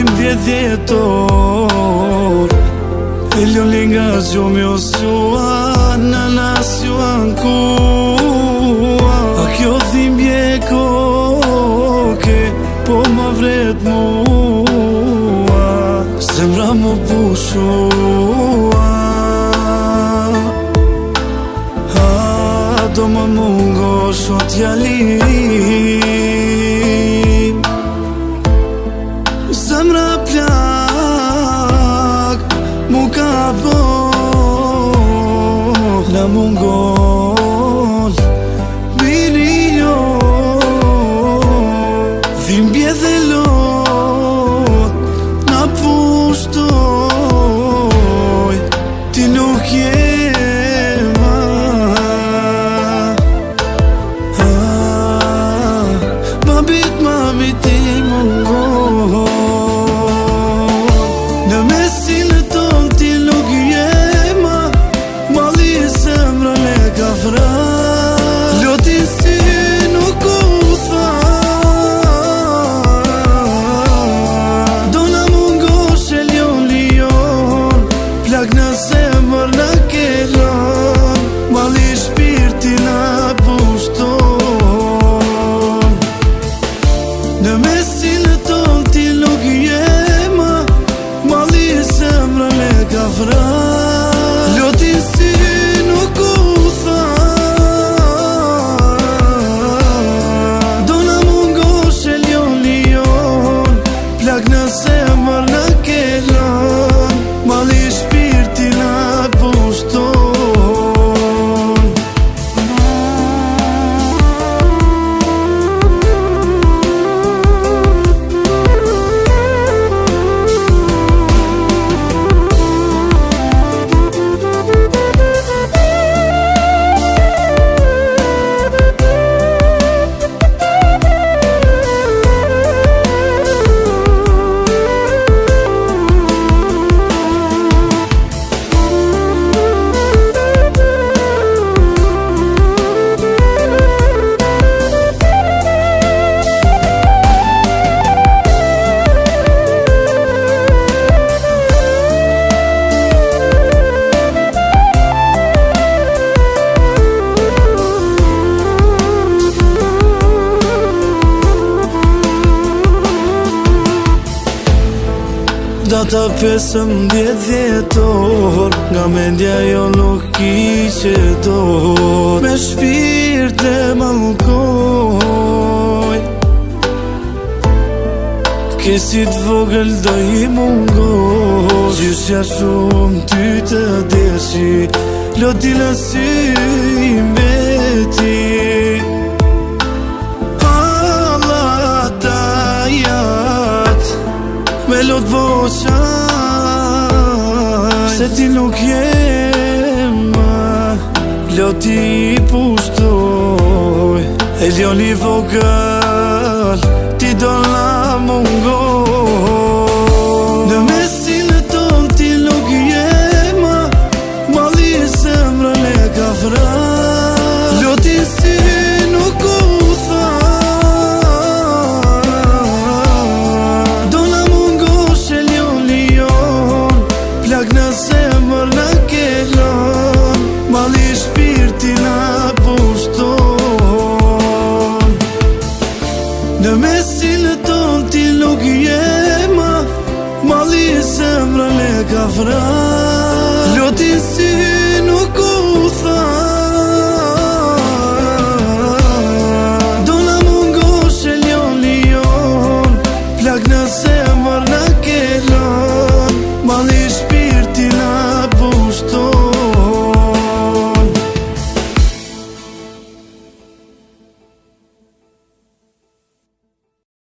12 e ljoli nga gjumë jo sua në nasion kua. A kjo dhimbje koke po ma vret mua, zemra mu pushua. Do më mungo shot jalim, zemra plak mu ka bo na mungol biri jo. Dhimbje dhe lot na pushtoj, ti nuk je mami ti mungon. Në mesin ton ti nuk jema, mali zemra me ka fra. Lotin si nuk u tha, do na mungosh e lion, plak në zemër në kelon, mali shpirti na pushton. Në mesin ton ti nuk jema, mali zemra me ka fra. Lotin si nuk u tha, do na mungosh e lion, plak në zemër në kelon, mali shpirti na pushton. Data 15 nga mendja jo nuk kishe dor, me shpirt e malkoj. Kesit vogël do i mungos, gjysja shumë ty të deshi, lotila si mbeti. Me lot voqaj, se ti nuk jema, loti i pushtoj. E ljoni vogël, ti do na mungon. Në mesin ton ti nuk jema, mali zemra me ka fra. Lotin si nuk u tha, në zemër në kelon, mali shpirti na pushton. Në mesin ton ti nuk jema, mali zemra me ka fra. Lotin si